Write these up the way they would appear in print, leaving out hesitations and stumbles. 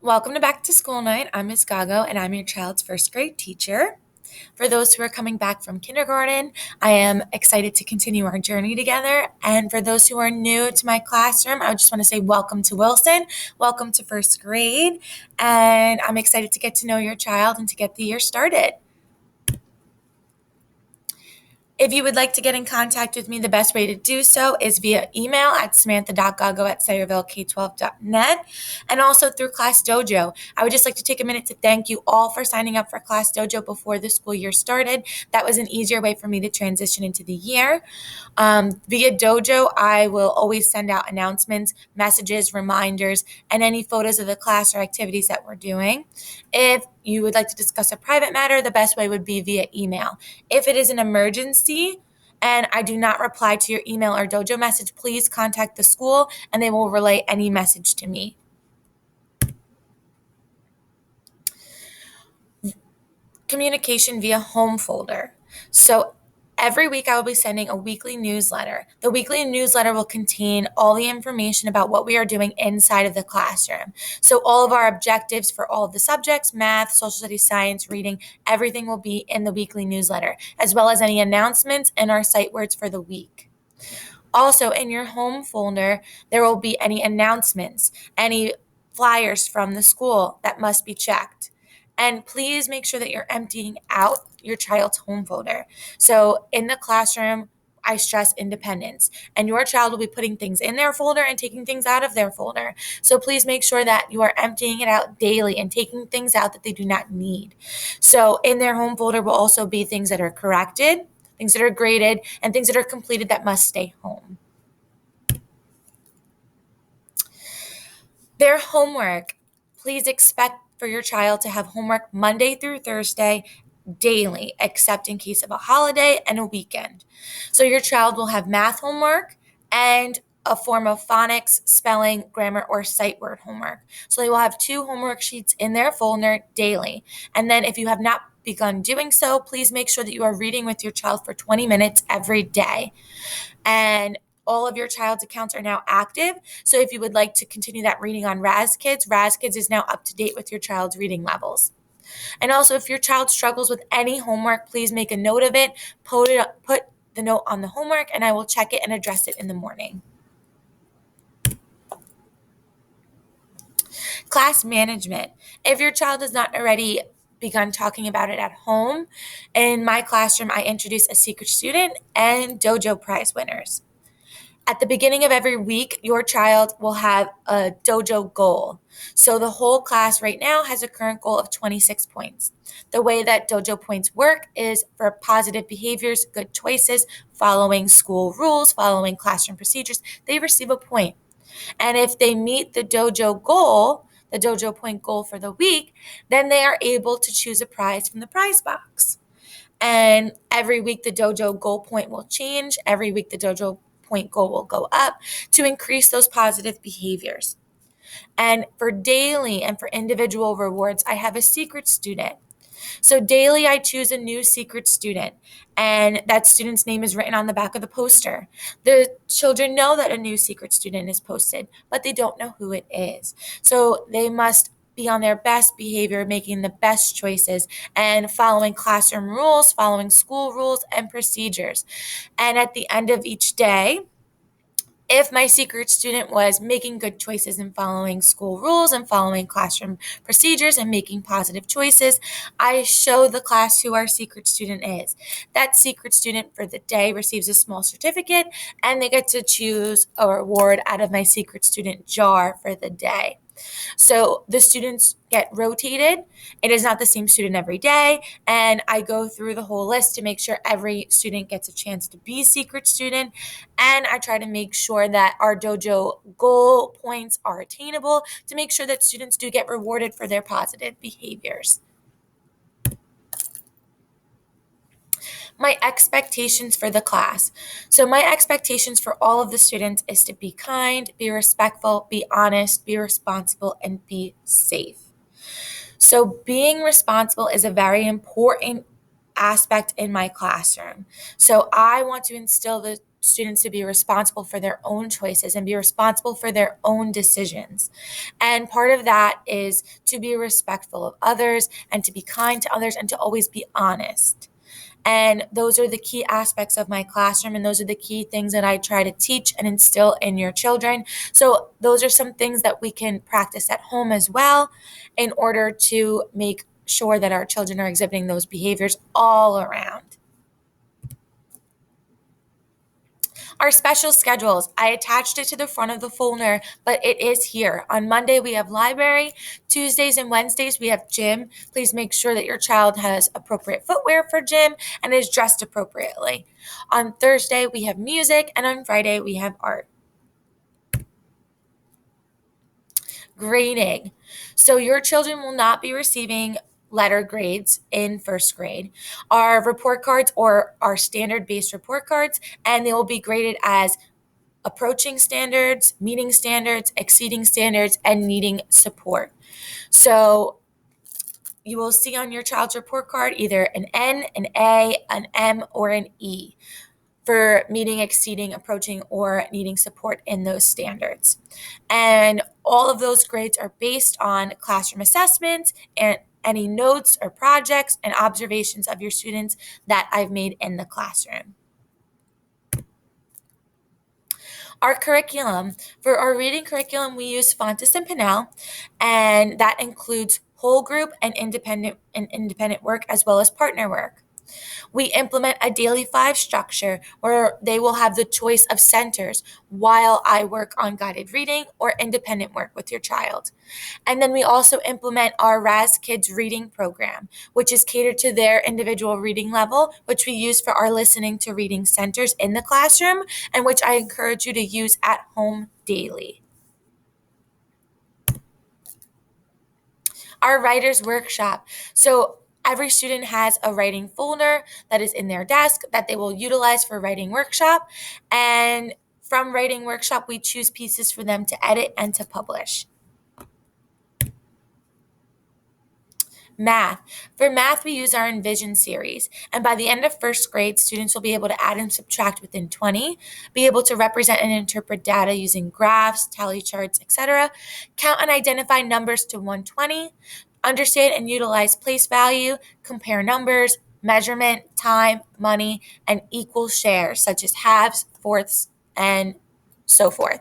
Welcome to Back to School Night. I'm Ms. Gago, and I'm your child's first grade teacher. For those who are coming back from kindergarten, I am excited to continue our journey together. And for those who are new to my classroom, I just want to say welcome to Wilson, welcome to first grade, and I'm excited to get to know your child and to get the year started. If you would like to get in contact with me, the best way to do so is via email at samantha.gago@sayrevillek12.net and also through Class Dojo. I would just like to take a minute to thank you all for signing up for Class Dojo before the school year started. That was an easier way for me to transition into the year. Via Dojo, I will always send out announcements, messages, reminders, and any photos of the class or activities that we're doing. If you would like to discuss a private matter, the best way would be via email. If it is an emergency and I do not reply to your email or Dojo message, please contact the school and they will relay any message to me. Communication via home folder. So every week I will be sending a weekly newsletter. The weekly newsletter will contain all the information about what we are doing inside of the classroom. So all of our objectives for all of the subjects, math, social studies, science, reading, everything will be in the weekly newsletter, as well as any announcements and our sight words for the week. Also, in your home folder, there will be any announcements, any flyers from the school that must be checked. And please make sure that you're emptying out your child's home folder. So in the classroom, I stress independence, and your child will be putting things in their folder and taking things out of their folder. So please make sure that you are emptying it out daily and taking things out that they do not need. So in their home folder will also be things that are corrected, things that are graded, and things that are completed that must stay home. Their homework. Please expect for your child to have homework Monday through Thursday daily, except in case of a holiday and a weekend. So your child will have math homework and a form of phonics, spelling, grammar, or sight word homework. So they will have 2 homework sheets in their folder daily. And then if you have not begun doing so, please make sure that you are reading with your child for 20 minutes every day. And all of your child's accounts are now active. So if you would like to continue that reading on Raz Kids is now up to date with your child's reading levels. And also, if your child struggles with any homework, please make a note of it, put the note on the homework, and I will check it and address it in the morning. Class management. If your child has not already begun talking about it at home, in my classroom, I introduce a secret student and dojo prize winners. At the beginning of every week, your child will have a dojo goal. So the whole class right now has a current goal of 26 points. The way that dojo points work is for positive behaviors, good choices, following school rules, following classroom procedures, they receive a point. And if they meet the dojo goal, the dojo point goal for the week, then they are able to choose a prize from the prize box. And every week the dojo goal point will change. Every week the dojo point goal will go up to increase those positive behaviors. And for daily and for individual rewards, I have a secret student. So daily I choose a new secret student, and that student's name is written on the back of the poster. The children know that a new secret student is posted, but they don't know who it is. So they must be on their best behavior, making the best choices and following classroom rules, following school rules and procedures. And at the end of each day, if my secret student was making good choices and following school rules and following classroom procedures and making positive choices, I show the class who our secret student is. That secret student for the day receives a small certificate, and they get to choose a reward out of my secret student jar for the day. So the students get rotated. It is not the same student every day. And I go through the whole list to make sure every student gets a chance to be a secret student. And I try to make sure that our dojo goal points are attainable to make sure that students do get rewarded for their positive behaviors. My expectations for the class. So my expectations for all of the students is to be kind, be respectful, be honest, be responsible, and be safe. So being responsible is a very important aspect in my classroom. So I want to instill the students to be responsible for their own choices and be responsible for their own decisions. And part of that is to be respectful of others and to be kind to others and to always be honest. And those are the key aspects of my classroom, and those are the key things that I try to teach and instill in your children. So those are some things that we can practice at home as well in order to make sure that our children are exhibiting those behaviors all around. Our special schedules, I attached it to the front of the folder, but it is here. On Monday, we have library. Tuesdays and Wednesdays, we have gym. Please make sure that your child has appropriate footwear for gym and is dressed appropriately. On Thursday, we have music, and on Friday, we have art. Grading. So your children will not be receiving letter grades in first grade. Our report cards or our standard-based report cards, and they will be graded as approaching standards, meeting standards, exceeding standards, and needing support. So you will see on your child's report card either an N, an A, an M, or an E for meeting, exceeding, approaching, or needing support in those standards. And all of those grades are based on classroom assessments and any notes or projects and observations of your students that I've made in the classroom. Our curriculum, for our reading curriculum, we use Fontes and Pinnell, and that includes whole group and independent work as well as partner work. We implement a daily 5 structure where they will have the choice of centers while I work on guided reading or independent work with your child. And then we also implement our RAS Kids reading program, which is catered to their individual reading level, which we use for our listening to reading centers in the classroom, and which I encourage you to use at home daily. Our writer's workshop. So every student has a writing folder that is in their desk that they will utilize for writing workshop. And from writing workshop, we choose pieces for them to edit and to publish. Math. For math, we use our Envision series. And by the end of first grade, students will be able to add and subtract within 20, be able to represent and interpret data using graphs, tally charts, etc., count and identify numbers to 120, understand and utilize place value, compare numbers, measurement, time, money, and equal shares, such as halves, fourths, and so forth.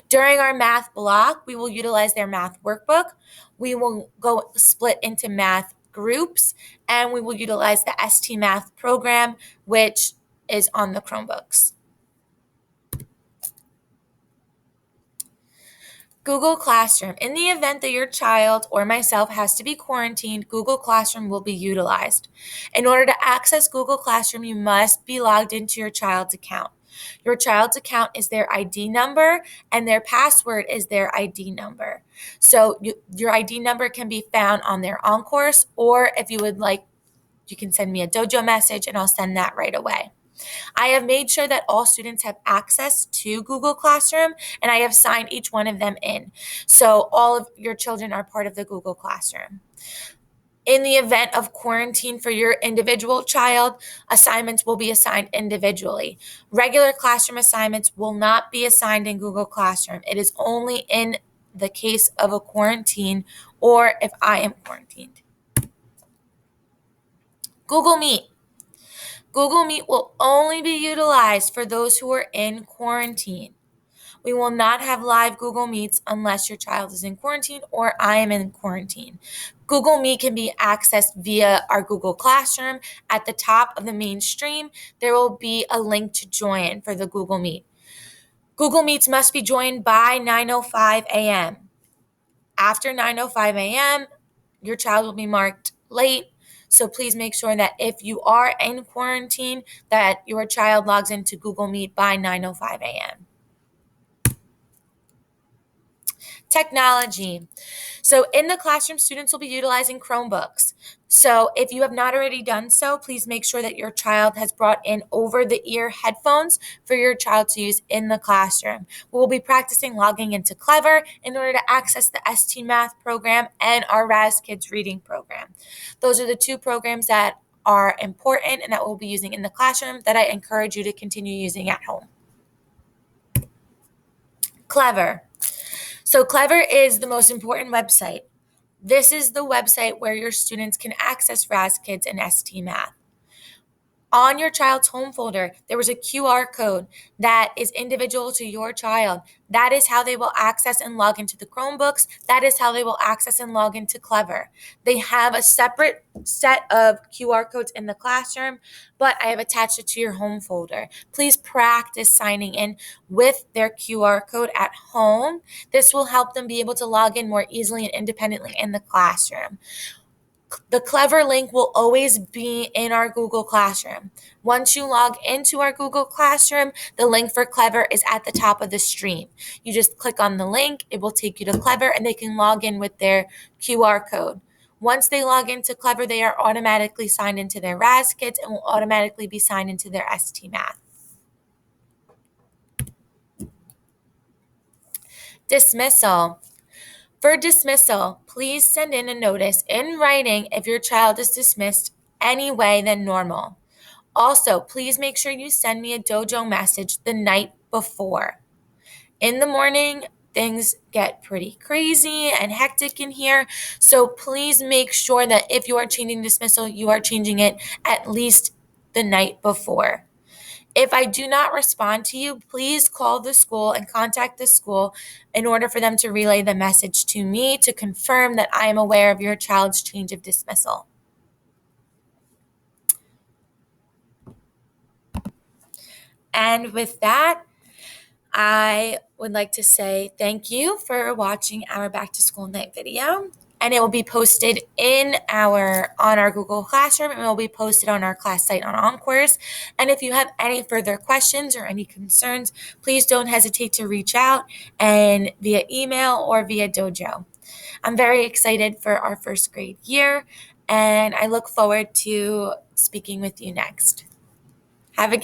During our math block, we will utilize their math workbook. We will go split into math groups, and we will utilize the ST Math program, which is on the Chromebooks. Google Classroom. In the event that your child or myself has to be quarantined, Google Classroom will be utilized. In order to access Google Classroom, you must be logged into your child's account. Your child's account is their ID number, and their password is their ID number. So your ID number can be found on their OnCourse, or if you would like, you can send me a Dojo message, and I'll send that right away. I have made sure that all students have access to Google Classroom, and I have signed each one of them in. So all of your children are part of the Google Classroom. In the event of quarantine for your individual child, assignments will be assigned individually. Regular classroom assignments will not be assigned in Google Classroom. It is only in the case of a quarantine or if I am quarantined. Google Meet. Google Meet will only be utilized for those who are in quarantine. We will not have live Google Meets unless your child is in quarantine or I am in quarantine. Google Meet can be accessed via our Google Classroom. At the top of the main stream, there will be a link to join for the Google Meet. Google Meets must be joined by 9:05 a.m. After 9:05 a.m., your child will be marked late. So please make sure that if you are in quarantine, that your child logs into Google Meet by 9:05 a.m. Technology. So in the classroom, students will be utilizing Chromebooks. So if you have not already done so, please make sure that your child has brought in over-the-ear headphones for your child to use in the classroom. We will be practicing logging into Clever in order to access the ST Math program and our RAS Kids reading program. Those are the two programs that are important and that we'll be using in the classroom that I encourage you to continue using at home. Clever. So Clever is the most important website. This is the website where your students can access RAS Kids and ST Math. On your child's home folder, there was a QR code that is individual to your child. That is how they will access and log into the Chromebooks. That is how they will access and log into Clever. They have a separate set of QR codes in the classroom, but I have attached it to your home folder. Please practice signing in with their QR code at home. This will help them be able to log in more easily and independently in the classroom. The Clever link will always be in our Google Classroom. Once you log into our Google Classroom, the link for Clever is at the top of the stream. You just click on the link, it will take you to Clever, and they can log in with their QR code. Once they log into Clever, they are automatically signed into their RAS Kids and will automatically be signed into their ST Math. Dismissal. For dismissal, please send in a notice in writing if your child is dismissed any way than normal. Also, please make sure you send me a dojo message the night before. In the morning, things get pretty crazy and hectic in here, so please make sure that if you are changing dismissal, you are changing it at least the night before. If I do not respond to you, please call the school and contact the school in order for them to relay the message to me to confirm that I am aware of your child's change of dismissal. And with that, I would like to say thank you for watching our back to school night video. And it will be posted on our Google Classroom, and it will be posted on our class site on Encores. And if you have any further questions or any concerns, please don't hesitate to reach out and via email or via Dojo. I'm very excited for our first grade year, and I look forward to speaking with you next. Have a good